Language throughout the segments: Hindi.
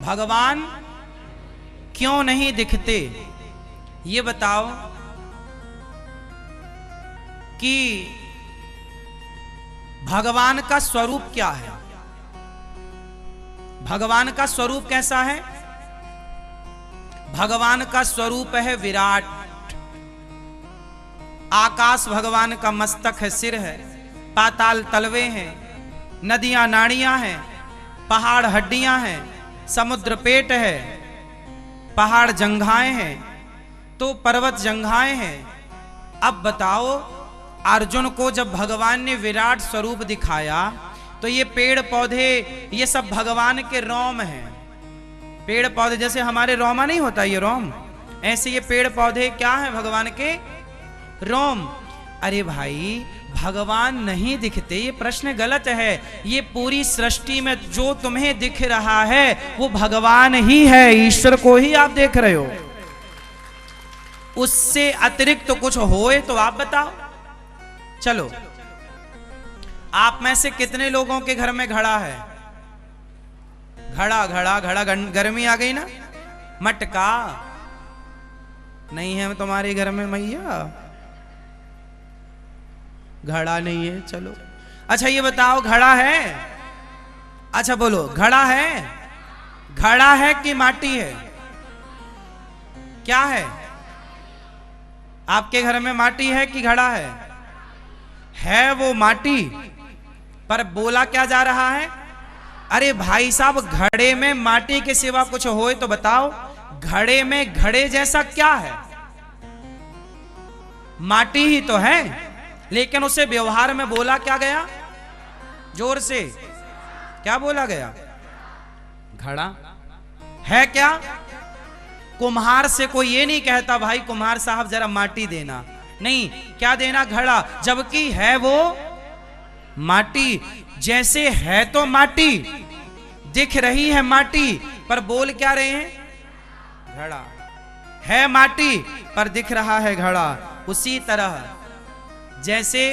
भगवान क्यों नहीं दिखते, ये बताओ कि भगवान का स्वरूप क्या है? भगवान का स्वरूप कैसा है? भगवान का स्वरूप है विराट। आकाश भगवान का मस्तक है, सिर है, पाताल तलवे हैं, नदियां नाड़ियां हैं, पहाड़ हड्डियां हैं, समुद्र पेट है, पहाड़ जंघाएं हैं, तो पर्वत जंघाएं हैं। अब बताओ, अर्जुन को जब भगवान ने विराट स्वरूप दिखाया तो ये पेड़ पौधे ये सब भगवान के रोम हैं। पेड़ पौधे जैसे हमारे रोमा नहीं होता ये रोम, ऐसे ये पेड़ पौधे क्या है? भगवान के रोम। अरे भाई, भगवान नहीं दिखते, ये प्रश्न गलत है। ये पूरी सृष्टि में जो तुम्हें दिख रहा है वो भगवान ही है, ईश्वर को ही आप देख रहे हो। उससे अतिरिक्त तो कुछ होए तो आप बताओ। चलो, आप में से कितने लोगों के घर में घड़ा है? घड़ा घड़ा घड़ा, गर्मी आ गई ना, मटका नहीं है तुम्हारे घर में मैया? घड़ा नहीं है, चलो। अच्छा ये बताओ, घड़ा है? अच्छा बोलो, घड़ा है? घड़ा है कि माटी है? क्या है? आपके घर में माटी है कि घड़ा है? है वो माटी, पर बोला क्या जा रहा है? अरे भाई साहब, घड़े में माटी के सिवा कुछ होए तो बताओ। घड़े में घड़े जैसा क्या है? माटी ही तो है, लेकिन उसे व्यवहार में बोला क्या गया? जोर से क्या बोला गया? घड़ा है क्या? कुम्हार से कोई ये नहीं कहता भाई कुम्हार साहब जरा माटी देना, नहीं, क्या देना? घड़ा। जबकि है वो माटी। जैसे है तो माटी, दिख रही है माटी, पर बोल क्या रहे हैं? घड़ा। है माटी पर दिख रहा है घड़ा। उसी तरह जैसे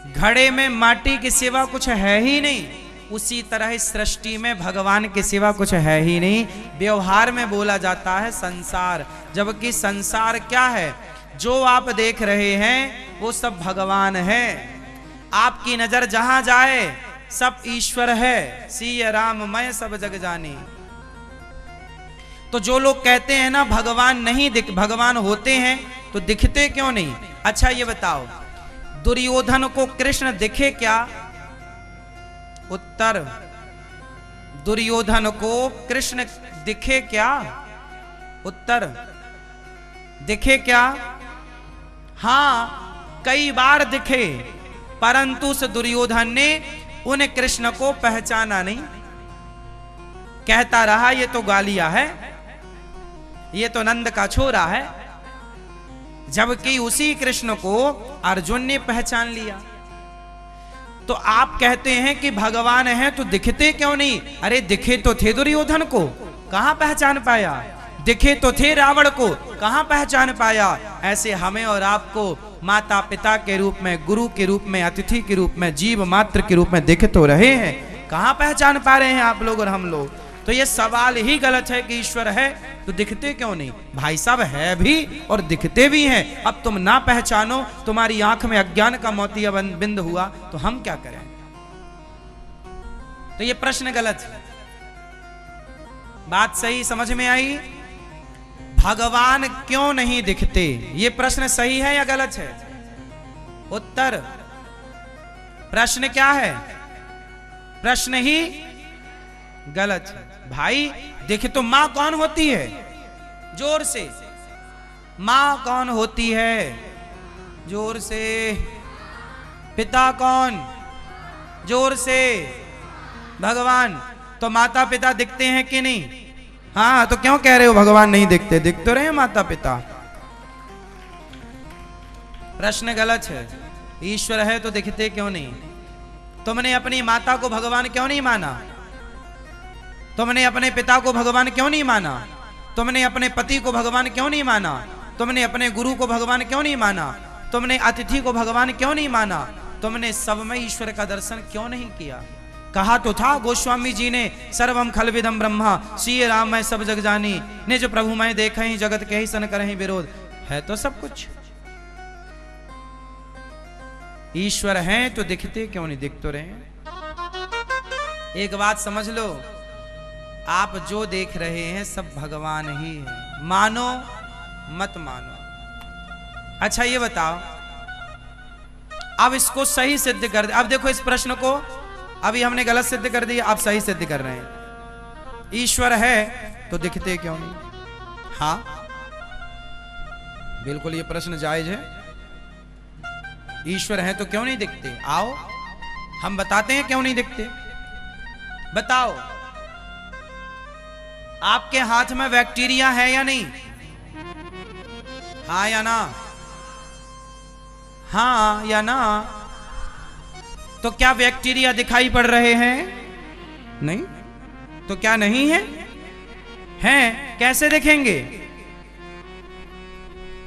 घड़े में माटी के सिवा कुछ है ही नहीं, उसी तरह इस सृष्टि में भगवान के सिवा कुछ है ही नहीं। व्यवहार में बोला जाता है संसार, जबकि संसार क्या है? जो आप देख रहे हैं वो सब भगवान है। आपकी नजर जहां जाए सब ईश्वर है। सिय राम मैं सब जग जानी। तो जो लोग कहते हैं ना भगवान नहीं दिख, भगवान होते हैं तो दिखते क्यों नहीं? अच्छा ये बताओ, दुर्योधन को कृष्ण दिखे क्या? उत्तर, दुर्योधन को कृष्ण दिखे क्या? उत्तर, दिखे क्या? हां, कई बार दिखे, परंतु उस दुर्योधन ने उन कृष्ण को पहचाना नहीं। कहता रहा ये तो गालिया है, ये तो नंद का छोरा है। जबकि उसी कृष्ण को अर्जुन ने पहचान लिया। तो आप कहते हैं कि भगवान है तो दिखते क्यों नहीं? अरे दिखे तो थे दुर्योधन को, कहां पहचान पाया? दिखे तो थे रावण को, कहां पहचान पाया? ऐसे हमें और आपको माता पिता के रूप में, गुरु के रूप में, अतिथि के रूप में, जीव मात्र के रूप में दिख तो रहे हैं, कहां पहचान पा रहे हैं आप लोग और हम लोग? तो ये सवाल ही गलत है कि ईश्वर है तो दिखते क्यों नहीं? भाई साहब, है भी और दिखते भी हैं। अब तुम ना पहचानो, तुम्हारी आंख में अज्ञान का मोतिया बिंद हुआ तो हम क्या करें? तो ये प्रश्न गलत है। बात सही समझ में आई? भगवान क्यों नहीं दिखते, ये प्रश्न सही है या गलत है? उत्तर, प्रश्न क्या है? प्रश्न ही गलत है। भाई देखे तो मां कौन होती है? जोर से, मां कौन होती है? जोर से। पिता कौन? जोर से। भगवान। तो माता पिता दिखते हैं कि नहीं? हाँ, तो क्यों कह रहे हो भगवान नहीं दिखते? दिख तो रहे माता पिता। प्रश्न गलत है। ईश्वर है तो दिखते क्यों नहीं? तुमने अपनी माता को भगवान क्यों नहीं माना? तुमने अपने पिता को भगवान क्यों नहीं माना? तुमने अपने पति को भगवान क्यों नहीं माना? तुमने अपने गुरु को भगवान क्यों नहीं माना? तुमने अतिथि को भगवान क्यों नहीं माना? तुमने सब में ईश्वर का दर्शन क्यों नहीं किया? कहा तो था गोस्वामी जी ने, सर्वम खलविदम ब्रह्मा श्री राम मैं सब जग जानी, निज प्रभु मैं देखे ही जगत के ही सन करहि विरोध। है तो सब कुछ, ईश्वर हैं तो दिखते क्यों नहीं, दिख तो रहे। एक बात समझ लो, आप जो देख रहे हैं सब भगवान ही है, मानो मत मानो। अच्छा ये बताओ, अब इसको सही सिद्ध कर दे। अब देखो इस प्रश्न को अभी हमने गलत सिद्ध कर दिया, आप सही सिद्ध कर रहे हैं। ईश्वर है तो दिखते क्यों नहीं? हाँ बिल्कुल ये प्रश्न जायज है। ईश्वर है तो क्यों नहीं दिखते? आओ हम बताते हैं क्यों नहीं दिखते। बताओ, आपके हाथ में बैक्टीरिया है या नहीं? हाँ या ना? हाँ या ना? तो क्या बैक्टीरिया दिखाई पड़ रहे हैं? नहीं। तो क्या नहीं है? हैं। कैसे देखेंगे?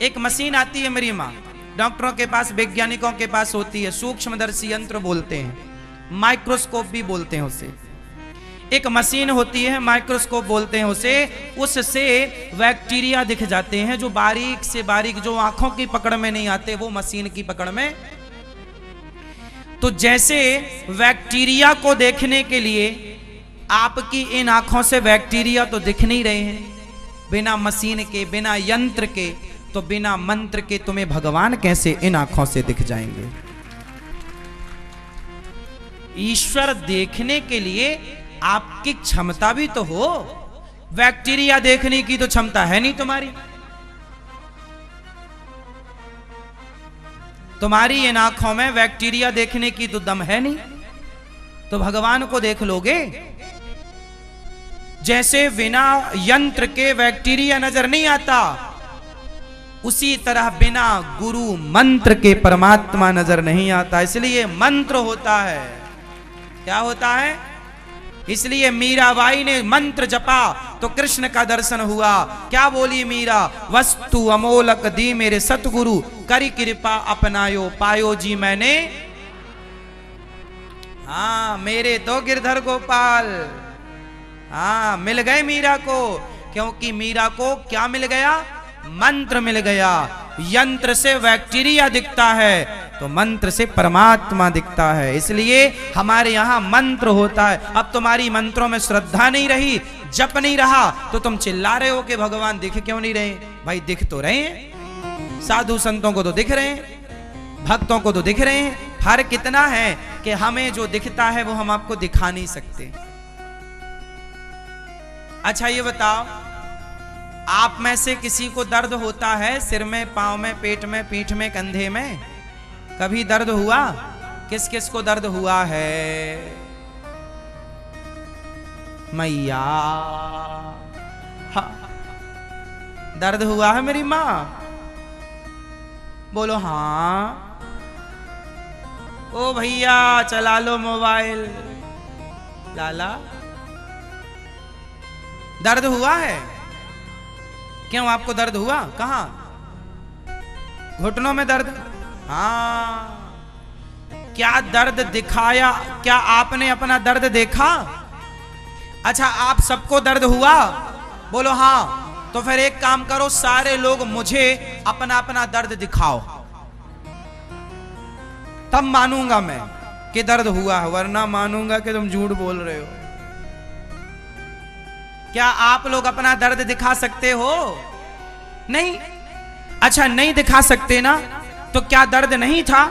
एक मशीन आती है मेरी मां, डॉक्टरों के पास, वैज्ञानिकों के पास होती है, सूक्ष्मदर्शी यंत्र बोलते हैं, माइक्रोस्कोप भी बोलते हैं उसे। एक मशीन होती है, माइक्रोस्कोप बोलते हैं उसे, उससे बैक्टीरिया दिख जाते हैं जो बारीक से बारीक, जो आंखों की पकड़ में नहीं आते, वो मशीन की पकड़ में। तो जैसे बैक्टीरिया को देखने के लिए आपकी इन आंखों से बैक्टीरिया तो दिख नहीं रहे हैं, बिना मशीन के, बिना यंत्र के, तो बिना मंत्र के तुम्हें भगवान कैसे इन आंखों से दिख जाएंगे? ईश्वर देखने के लिए आपकी क्षमता भी तो हो। बैक्टीरिया देखने की तो क्षमता है नहीं तुम्हारी। तुम्हारी इन आंखों में बैक्टीरिया देखने की तो दम है नहीं, तो भगवान को देख लोगे? जैसे बिना यंत्र के बैक्टीरिया नजर नहीं आता, उसी तरह बिना गुरु मंत्र के परमात्मा नजर नहीं आता। इसलिए मंत्र होता है। क्या होता है? इसलिए मीराबाई ने मंत्र जपा तो कृष्ण का दर्शन हुआ। क्या बोली मीरा? वस्तु अमोलक दी मेरे सतगुरु, करी कृपा अपनायो पायो जी मैंने। हाँ मेरे तो गिरधर गोपाल, हाँ मिल गए मीरा को, क्योंकि मीरा को क्या मिल गया? मंत्र मिल गया। यंत्र से बैक्टीरिया दिखता है तो मंत्र से परमात्मा दिखता है। इसलिए हमारे यहाँ मंत्र होता है। अब तुम्हारी मंत्रों में श्रद्धा नहीं रही, जप नहीं रहा, तो तुम चिल्ला रहे हो कि भगवान दिख क्यों नहीं रहे? भाई दिख तो रहे हैं, साधु संतों को तो दिख रहे हैं, भक्तों को तो दिख रहे हैं। फर्क कितना है कि हमें जो दिखता है वो हम आपको दिखा नहीं सकते। अच्छा ये बताओ, आप में से किसी को दर्द होता है सिर में, पांव में, पेट में, पीठ में, कंधे में? कभी दर्द हुआ? किस किस को दर्द हुआ है? मैया हाँ। दर्द हुआ है मेरी माँ? बोलो हाँ। ओ भैया चला लो मोबाइल। लाला दर्द हुआ है? क्यों आपको दर्द हुआ? कहां? घुटनों में दर्द? हाँ। क्या दर्द दिखाया? क्या आपने अपना दर्द देखा? अच्छा आप सबको दर्द हुआ? बोलो हाँ। तो फिर एक काम करो, सारे लोग मुझे अपना अपना दर्द दिखाओ, तब मानूंगा मैं कि दर्द हुआ है, वरना मानूंगा कि तुम झूठ बोल रहे हो। क्या आप लोग अपना दर्द दिखा सकते हो? नहीं। अच्छा नहीं दिखा सकते ना, तो क्या दर्द नहीं था?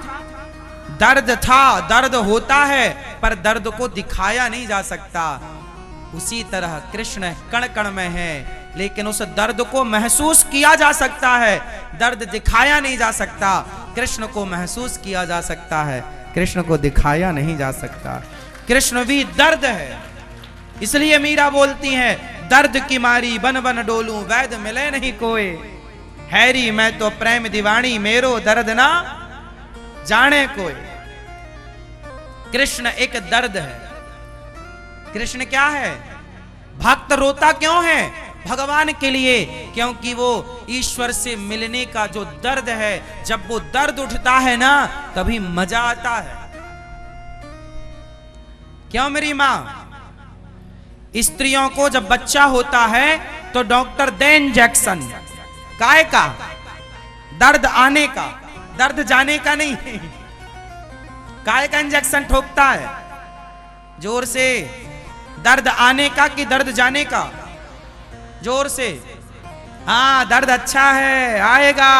दर्द था, दर्द होता है, पर दर्द को दिखाया नहीं जा सकता। उसी तरह कृष्ण कण कण में है, लेकिन उस दर्द को महसूस किया जा सकता है। दर्द दिखाया नहीं जा सकता, कृष्ण को महसूस किया जा सकता है, कृष्ण को दिखाया नहीं जा सकता। कृष्ण भी दर्द है। इसलिए मीरा बोलती हैं, दर्द की मारी बन बन डोलूं, वैद मिले नहीं कोई, हैरी मैं तो प्रेम दीवानी, मेरो दर्द ना जाने कोई। कृष्ण एक दर्द है। कृष्ण क्या है? भक्त रोता क्यों है? भगवान के लिए, क्योंकि वो ईश्वर से मिलने का जो दर्द है, जब वो दर्द उठता है ना, तभी मजा आता है। क्यों मेरी माँ? स्त्रियों को जब बच्चा होता है तो डॉक्टर दे इंजेक्शन, काय का? दर्द आने का, दर्द जाने का नहीं। काय का इंजेक्शन ठोकता है? जोर से। दर्द आने का कि दर्द जाने का? जोर से। हाँ, दर्द अच्छा है, आएगा।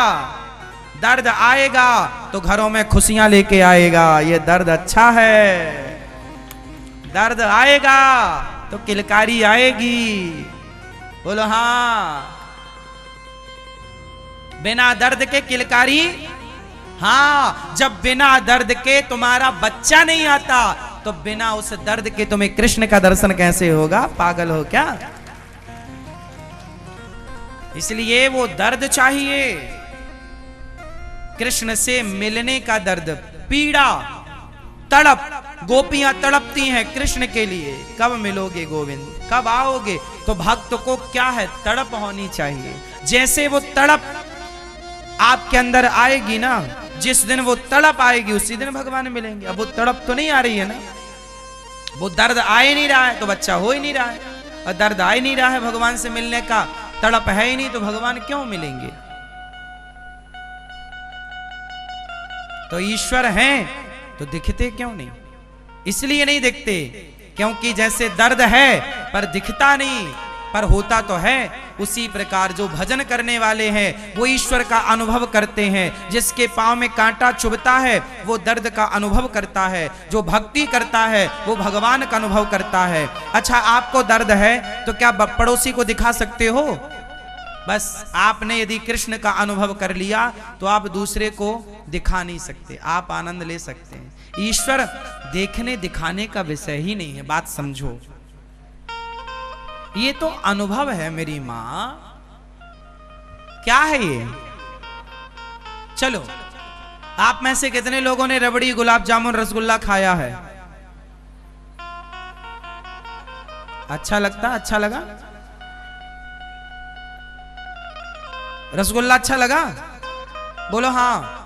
दर्द आएगा तो घरों में खुशियां लेके आएगा, ये दर्द अच्छा है। दर्द आएगा तो किलकारी आएगी। बोलो हाँ। बिना दर्द के किलकारी? हाँ, जब बिना दर्द के तुम्हारा बच्चा नहीं आता तो बिना उस दर्द के तुम्हें कृष्ण का दर्शन कैसे होगा? पागल हो क्या? इसलिए वो दर्द चाहिए, कृष्ण से मिलने का दर्द, पीड़ा, तड़प। गोपियां तड़पती हैं कृष्ण के लिए, कब मिलोगे गोविंद, कब आओगे? तो भक्त को क्या है? तड़प होनी चाहिए। जैसे वो तड़प आपके अंदर आएगी ना, जिस दिन वो तड़प आएगी उसी दिन भगवान मिलेंगे। अब वो तड़प तो नहीं आ रही है ना, वो दर्द आ ही नहीं रहा है तो बच्चा हो ही नहीं रहा है, और दर्द आ ही नहीं रहा है भगवान से मिलने का, तड़प है ही नहीं तो भगवान क्यों मिलेंगे? तो ईश्वर हैं तो दिखते क्यों नहीं? इसलिए नहीं दिखते क्योंकि जैसे दर्द है पर दिखता नहीं, पर होता तो है। उसी प्रकार जो भजन करने वाले हैं वो ईश्वर का अनुभव करते हैं। जिसके पांव में कांटा चुभता है वो दर्द का अनुभव करता है, जो भक्ति करता है वो भगवान का अनुभव करता है। अच्छा, आपको दर्द है तो क्या पड़ोसी को दिखा सकते हो? बस आपने यदि कृष्ण का अनुभव कर लिया तो आप दूसरे को दिखा नहीं सकते, आप आनंद ले सकते हैं। ईश्वर देखने दिखाने का विषय ही नहीं है, बात समझो। ये तो अनुभव है मेरी मां। क्या है ये? चलो, आप में से कितने लोगों ने रबड़ी, गुलाब जामुन, रसगुल्ला खाया है? अच्छा लगता? अच्छा लगा? रसगुल्ला अच्छा लगा? बोलो हाँ।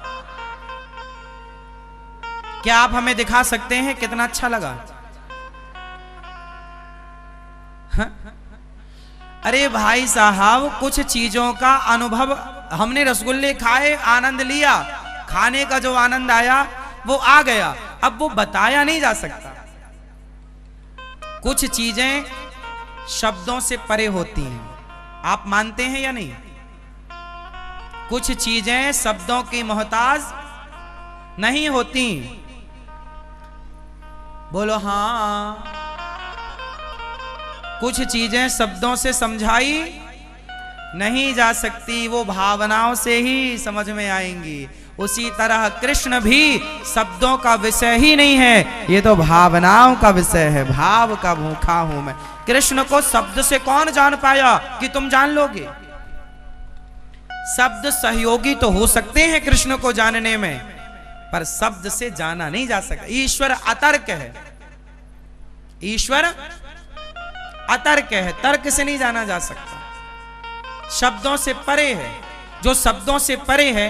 क्या आप हमें दिखा सकते हैं कितना अच्छा लगा? हाँ? अरे भाई साहब, कुछ चीजों का अनुभव, हमने रसगुल्ले खाए, आनंद लिया, खाने का जो आनंद आया वो आ गया, अब वो बताया नहीं जा सकता। कुछ चीजें शब्दों से परे होती हैं, आप मानते हैं या नहीं? कुछ चीजें शब्दों की मोहताज नहीं होती। बोलो हाँ। कुछ चीजें शब्दों से समझाई नहीं जा सकती, वो भावनाओं से ही समझ में आएंगी। उसी तरह कृष्ण भी शब्दों का विषय ही नहीं है, ये तो भावनाओं का विषय है। भाव का भूखा हूं मैं। कृष्ण को शब्द से कौन जान पाया कि तुम जान लोगे? शब्द सहयोगी तो हो सकते हैं कृष्ण को जानने में, पर शब्द से जाना नहीं जा सकता। ईश्वर अतर्क है, ईश्वर अतर्क है, तर्क से नहीं जाना जा सकता। शब्दों से परे है। जो शब्दों से परे है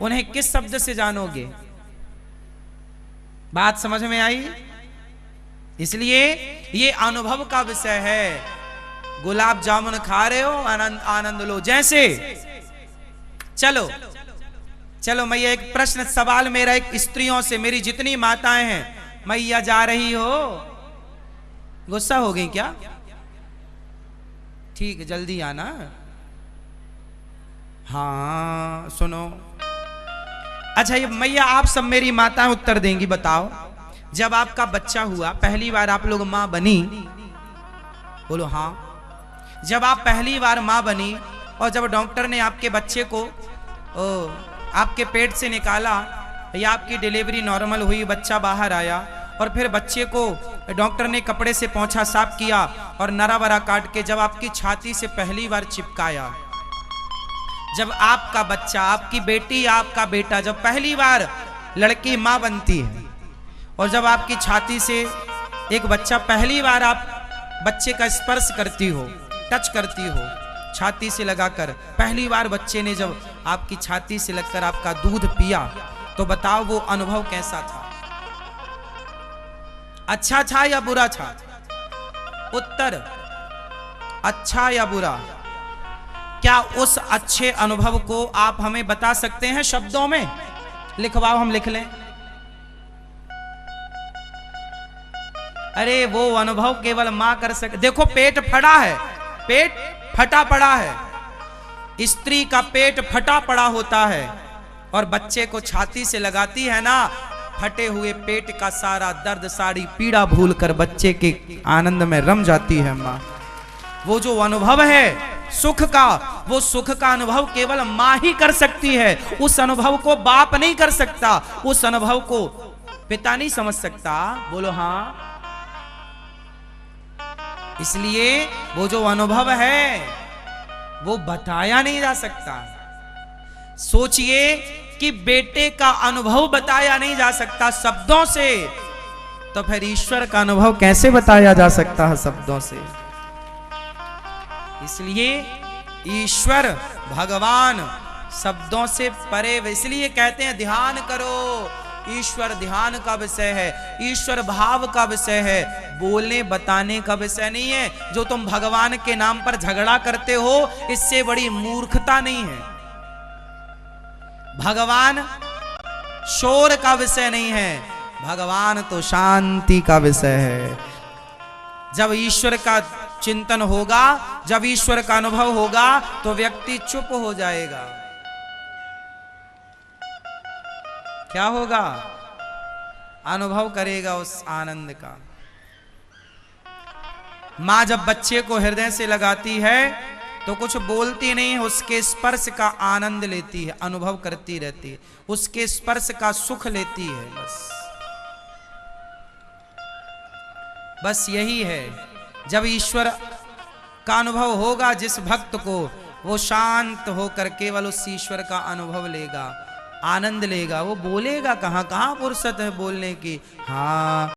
उन्हें किस शब्द से जानोगे? बात समझ में आई? इसलिए ये अनुभव का विषय है। गुलाब जामुन खा रहे हो, आनंद आनंद लो। जैसे चलो चलो मैया, एक प्रश्न सवाल मेरा एक स्त्रियों से, मेरी जितनी माताएं हैं, मैया जा रही हो? गुस्सा हो गई क्या? ठीक है, जल्दी आना। हाँ सुनो, अच्छा ये मैया आप सब मेरी माताएं उत्तर देंगी। बताओ, जब आपका बच्चा हुआ, पहली बार आप लोग मां बनी? बोलो हाँ। जब आप पहली बार मां बनी और जब डॉक्टर ने आपके बच्चे को आपके पेट से निकाला या आपकी डिलीवरी नॉर्मल हुई, बच्चा बाहर आया, और फिर बच्चे को डॉक्टर ने कपड़े से पोंछा, साफ किया और नरा बरा काट के जब आपकी छाती से पहली बार चिपकाया, जब आपका बच्चा, आपकी बेटी, आपका बेटा, जब पहली बार लड़की मां बनती है और जब आपकी छाती से एक बच्चा, पहली बार आप बच्चे का स्पर्श करती हो, टच करती हो छाती से लगाकर, पहली बार बच्चे ने जब आपकी छाती से लगकर आपका दूध पिया, तो बताओ वो अनुभव कैसा था? अच्छा था या बुरा था? उत्तर अच्छा या बुरा। क्या उस अच्छे अनुभव को आप हमें बता सकते हैं शब्दों में? लिखवाओ, हम लिख लें। अरे वो अनुभव केवल मां कर सके। देखो पेट फटा है, पेट फटा पड़ा है। स्त्री का पेट फटा पड़ा होता है और बच्चे को छाती से लगाती है ना, फटे हुए पेट का सारा दर्द, सारी पीड़ा भूलकर बच्चे के आनंद में रम जाती है मां। वो जो अनुभव है सुख का, वो सुख का अनुभव केवल मां ही कर सकती है। उस अनुभव को बाप नहीं कर सकता, उस अनुभव को पिता नहीं समझ सकता। बोलो हाँ। इसलिए वो जो अनुभव है वो बताया नहीं जा सकता। सोचिए कि बेटे का अनुभव बताया नहीं जा सकता शब्दों से, तो फिर ईश्वर का अनुभव कैसे बताया जा सकता है शब्दों से? इसलिए ईश्वर भगवान शब्दों से परे। इसलिए कहते हैं ध्यान करो। ईश्वर ध्यान का विषय है, ईश्वर भाव का विषय है, बोलने बताने का विषय नहीं है। जो तुम भगवान के नाम पर झगड़ा करते हो, इससे बड़ी मूर्खता नहीं है। भगवान शोर का विषय नहीं है, भगवान तो शांति का विषय है। जब ईश्वर का चिंतन होगा, जब ईश्वर का अनुभव होगा, तो व्यक्ति चुप हो जाएगा। क्या होगा? अनुभव करेगा उस आनंद का। मां जब बच्चे को हृदय से लगाती है तो कुछ बोलती नहीं है, उसके स्पर्श का आनंद लेती है, अनुभव करती रहती है, उसके स्पर्श का सुख लेती है। बस यही है। जब ईश्वर का अनुभव होगा जिस भक्त को, वो शांत होकर केवल उस ईश्वर का अनुभव लेगा, आनंद लेगा। वो बोलेगा कहां? कहां फुर्सत है बोलने की? हाँ